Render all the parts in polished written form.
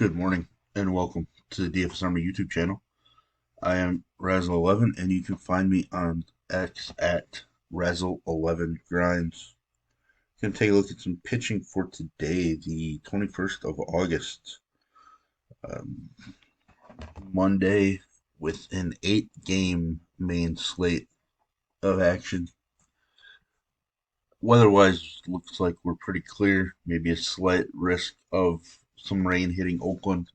Good morning and welcome to the DFS Army YouTube channel. I am Razzle11 and you can find me on X at Razzle11Grinds. Going to take a look at some pitching for today, the 21st of August, um, Monday, with an 8-game main slate of action. Weather-wise, looks like we're pretty clear. Maybe a slight risk of some rain hitting Oakland.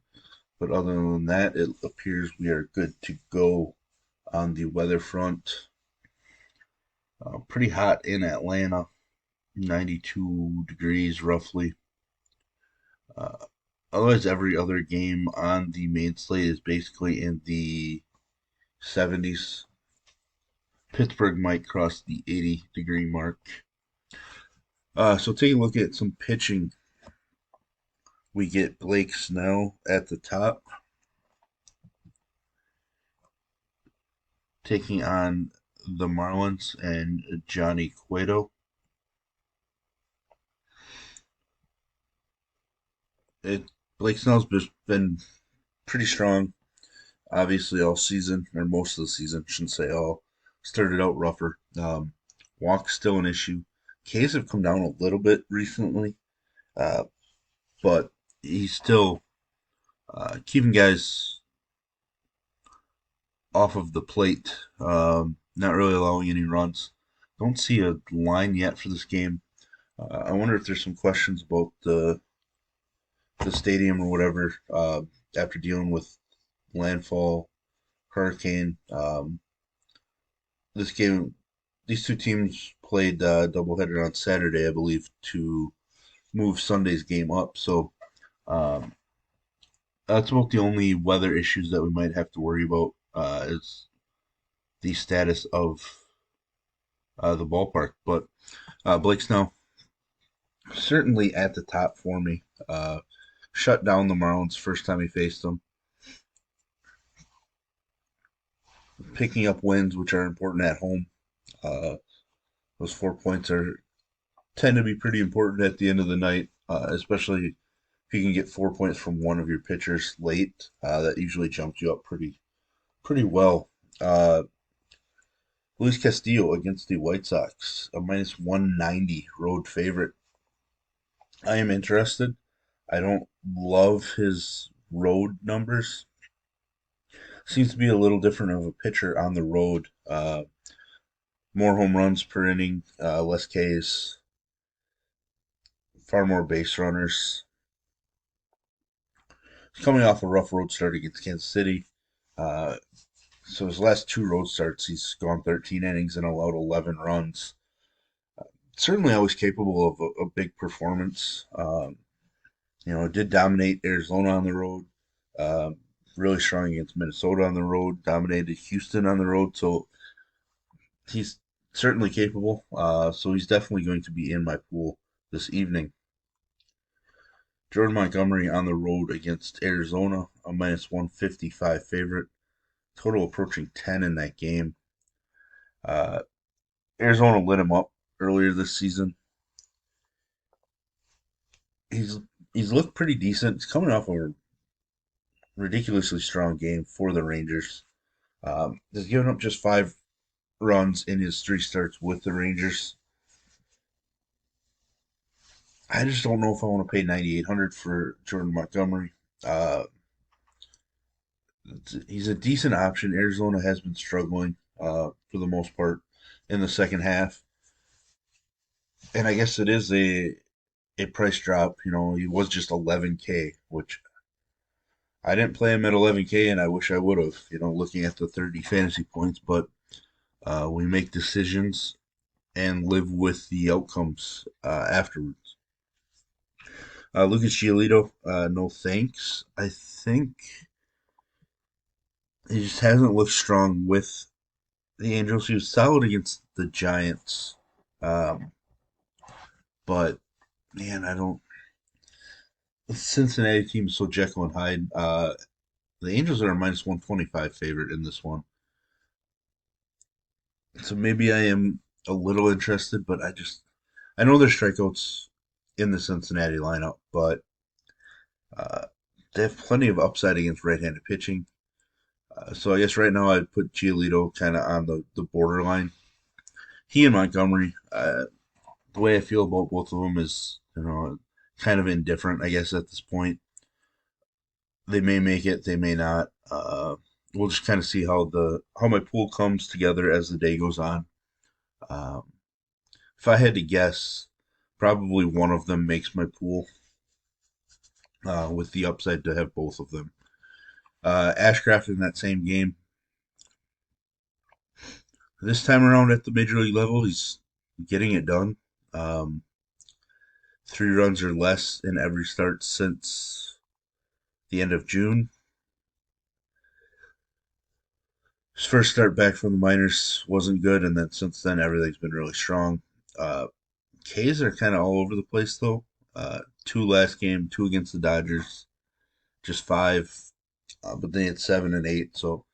But other than that, it appears we are good to go on the weather front. Pretty hot in Atlanta, 92 degrees roughly. Uh, Otherwise, every other game on the main slate is basically in the 70s. Pittsburgh might cross the 80-degree mark. So taking a look at some pitching, we get Blake Snell at the top, taking on the Marlins and Johnny Cueto. Blake Snell's been pretty strong, obviously all season or most of the season. Shouldn't say all. Started out rougher. Walk's still an issue. Ks have come down a little bit recently, uh, but he's still keeping guys off of the plate. Not really allowing any runs. Don't see a line yet for this game. I wonder if there's some questions about the stadium or whatever after dealing with landfall, hurricane. This game, these two teams played doubleheader on Saturday, I believe, to move Sunday's game up. So um, that's about the only weather issues that we might have to worry about is the status of the ballpark. But Blake Snell certainly at the top for me. Shut down the Marlins first time he faced them, picking up wins, which are important at home. Uh, those 4 points tend to be pretty important at the end of the night, especially if you can get 4 points from one of your pitchers late. That usually jumps you up pretty well. Uh, Luis Castillo against the White Sox, a minus 190 road favorite. I am interested. I don't love his road numbers. Seems to be a little different of a pitcher on the road. More home runs per inning, less Ks, far more base runners. He's coming off a rough road start against Kansas City. Uh, so his last two road starts, he's gone 13 innings and allowed 11 runs. Certainly always capable of a big performance. Did dominate Arizona on the road. Um, really strong against Minnesota on the road. Dominated Houston on the road. So he's certainly capable. So he's definitely going to be in my pool this evening. Jordan Montgomery on the road against Arizona, a minus 155 favorite. Total approaching 10 in that game. Uh, Arizona lit him up earlier this season. He's he's looked pretty decent. He's coming off a ridiculously strong game for the Rangers. He's given up just 5 runs in his 3 starts with the Rangers. I just don't know if I want to pay 9,800 for Jordan Montgomery. Uh, he's a decent option. Arizona has been struggling for the most part in the second half, and I guess it is a price drop. He was just 11K, which I didn't play him at 11K, and I wish I would have. Looking at the 30 fantasy points, but we make decisions and live with the outcomes afterwards. Lucas Giolito, no thanks. I think he just hasn't looked strong with the Angels. He was solid against the Giants, um, but man, I don't. The Cincinnati team is so Jekyll and Hyde. The Angels are a minus 125 favorite in this one, so maybe I am a little interested, but I know there's strikeouts in the Cincinnati lineup, but uh, they have plenty of upside against right-handed pitching. So I guess right now I'd put Giolito kind of on the borderline. He and Montgomery, the way I feel about both of them is, kind of indifferent, I guess, at this point. They may make it, they may not. We'll just kind of see how my pool comes together as the day goes on. Um, if I had to guess, probably one of them makes my pool, with the upside to have both of them. Ashcraft in that same game. This time around at the major league level, he's getting it done. Um, 3 runs or less in every start since the end of June. His first start back from the minors wasn't good, and then since then everything's been really strong. Uh, K's are kind of all over the place though. Two last game, two against the Dodgers, just five, but they had 7 and 8. So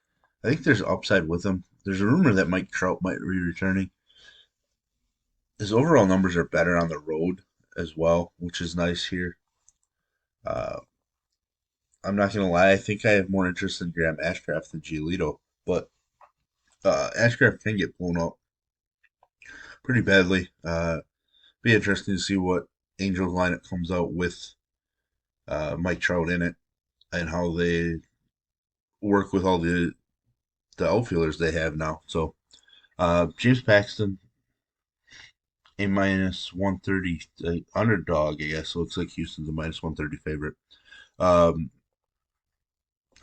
I think there's upside with him. There's a rumor that Mike Trout might be returning. His overall numbers are better on the road as well, which is nice here. Uh, I'm not gonna lie, I think I have more interest in Graham Ashcraft than Giolito, but Ashcraft can get blown up pretty badly. Be interesting to see what Angels lineup comes out with Mike Trout in it and how they work with all the outfielders they have now. So James Paxton, a minus 130 underdog, I guess. Looks like Houston's a minus 130 favorite. Um,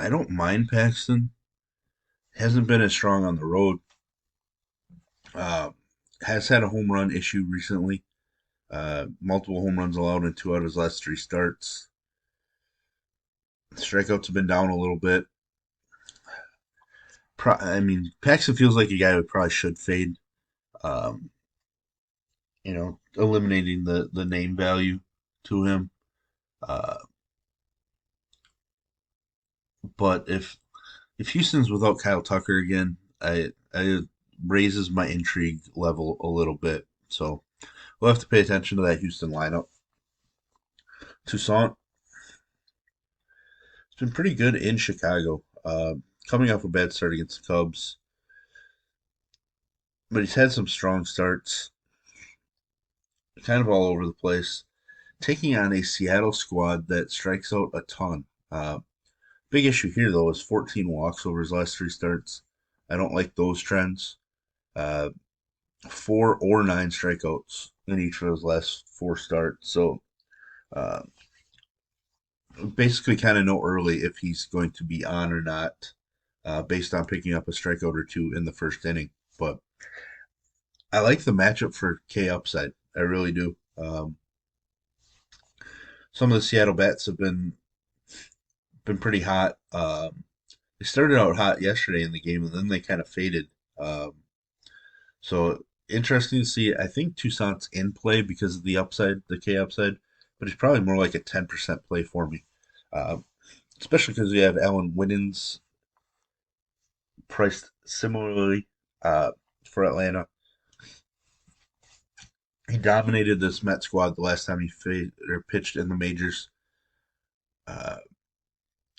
I don't mind Paxton. Hasn't been as strong on the road. Uh, has had a home run issue recently. Multiple home runs allowed in 2 out of his last 3 starts. Strikeouts have been down a little bit. I mean, Paxton feels like a guy who probably should fade. Um, eliminating the name value to him. Uh, but if Houston's without Kyle Tucker again, I raises my intrigue level a little bit. So we'll have to pay attention to that Houston lineup. Toussaint, it's been pretty good in Chicago. Coming off a bad start against the Cubs, but he's had some strong starts, kind of all over the place. Taking on a Seattle squad that strikes out a ton. Big issue here though is 14 walks over his last 3 starts. I don't like those trends. 4 or 9 strikeouts in each of his last 4 starts. So uh, basically, kind of know early if he's going to be on or not, based on picking up a strikeout or two in the first inning. But I like the matchup for K upside. I really do. Some of the Seattle bats have been pretty hot. They started out hot yesterday in the game, and then they kind of faded. So interesting to see. I think Toussaint's in play because of the upside, the K upside, but he's probably more like a 10% play for me, uh, especially because we have Alan Winans priced similarly uh, for Atlanta. He dominated this Met squad the last time he pitched in the majors. Uh,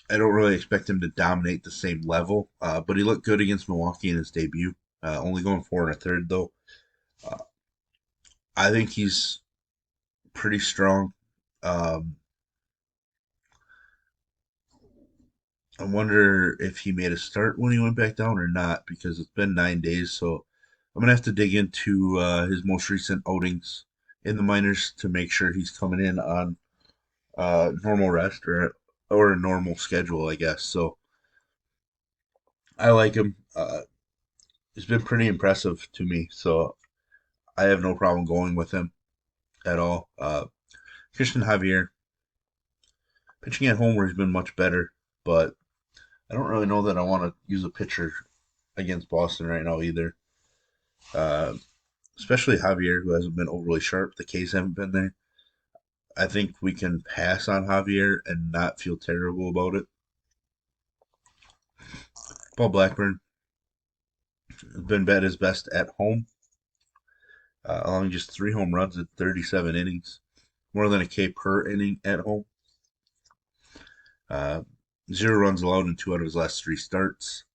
I don't really expect him to dominate the same level, but he looked good against Milwaukee in his debut. Only going 4 1/3 though. Uh, I think he's pretty strong. Um, I wonder if he made a start when he went back down or not because it's been 9 days. So I'm gonna have to dig into his most recent outings in the minors to make sure he's coming in on normal rest or a normal schedule, I guess. So I like him. He's been pretty impressive to me, so I have no problem going with him at all. Christian Javier pitching at home where he's been much better, but I don't really know that I want to use a pitcher against Boston right now either. Uh, Especially Javier, who hasn't been overly sharp. The K's haven't been there. I think we can pass on Javier and not feel terrible about it. Paul Blackburn has been at his best at home, allowing just 3 home runs in 37 innings, more than a K per inning at home. Uh, 0 runs allowed in 2 out of his last 3 starts.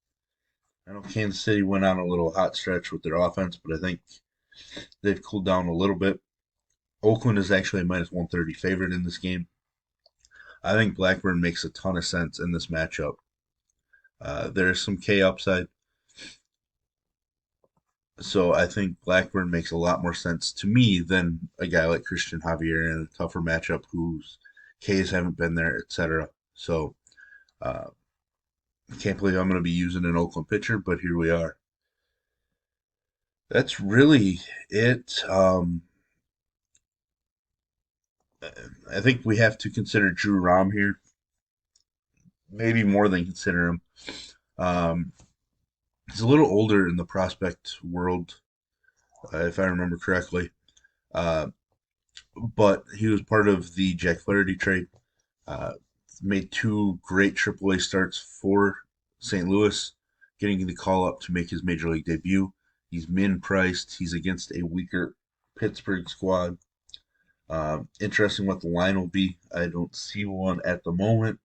I know Kansas City went on a little hot stretch with their offense, but I think they've cooled down a little bit. Oakland is actually a minus 130 favorite in this game. I think Blackburn makes a ton of sense in this matchup. There's some K upside, so I think Blackburn makes a lot more sense to me than a guy like Christian Javier in a tougher matchup whose Ks haven't been there, etc. So uh, I can't believe I'm going to be using an Oakland pitcher, but here we are. That's really it. I think we have to consider Drew Rom here, maybe more than consider him. Um, he's a little older in the prospect world, if I remember correctly. Uh, but he was part of the Jack Flaherty trade. Uh, Made 2 great AAA starts for St. Louis, getting the call up to make his major league debut. He's min priced. He's against a weaker Pittsburgh squad. Interesting what the line will be. I don't see one at the moment,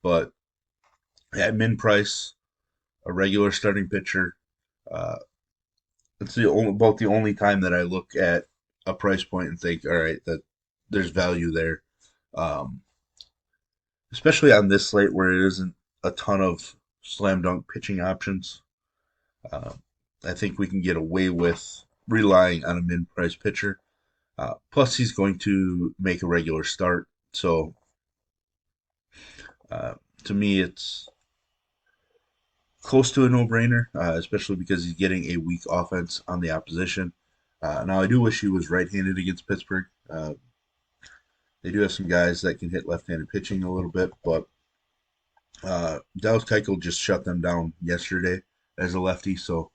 but at min price, a regular starting pitcher. Uh, it's about the only time that I look at a price point and think, all right, that there's value there. Um, Especially on this slate where it isn't a ton of slam dunk pitching options. Uh, I think we can get away with relying on a mid price pitcher. Plus, he's going to make a regular start. So, uh, to me, it's close to a no brainer, especially because he's getting a weak offense on the opposition. Now, I do wish he was right handed against Pittsburgh. They do have some guys that can hit left handed pitching a little bit, but Dallas Keuchel just shut them down yesterday as a lefty, so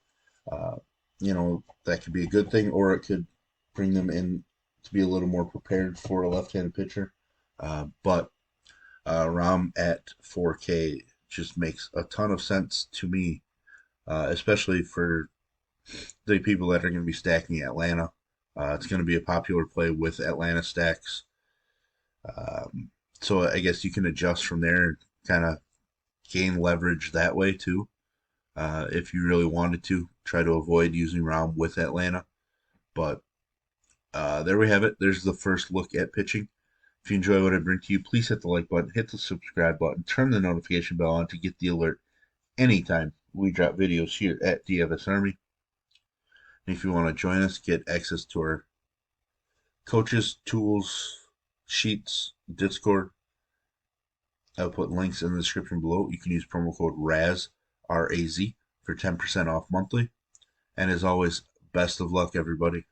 uh, that could be a good thing, or it could bring them in to be a little more prepared for a left-handed pitcher. But Rom at 4K just makes a ton of sense to me, especially for the people that are going to be stacking Atlanta. It's going to be a popular play with Atlanta stacks. Um, so I guess you can adjust from there and kind of gain leverage that way too. If you really wanted to try to avoid using Rom with Atlanta. But there we have it. There's the first look at pitching. If you enjoy what I bring to you, please hit the like button, hit the subscribe button, turn the notification bell on to get the alert anytime we drop videos here at DFS Army. And if you want to join us, get access to our coaches, tools, sheets, Discord. I'll put links in the description below. You can use promo code RAZ, RAZ, for 10% off monthly. And as always, best of luck, everybody.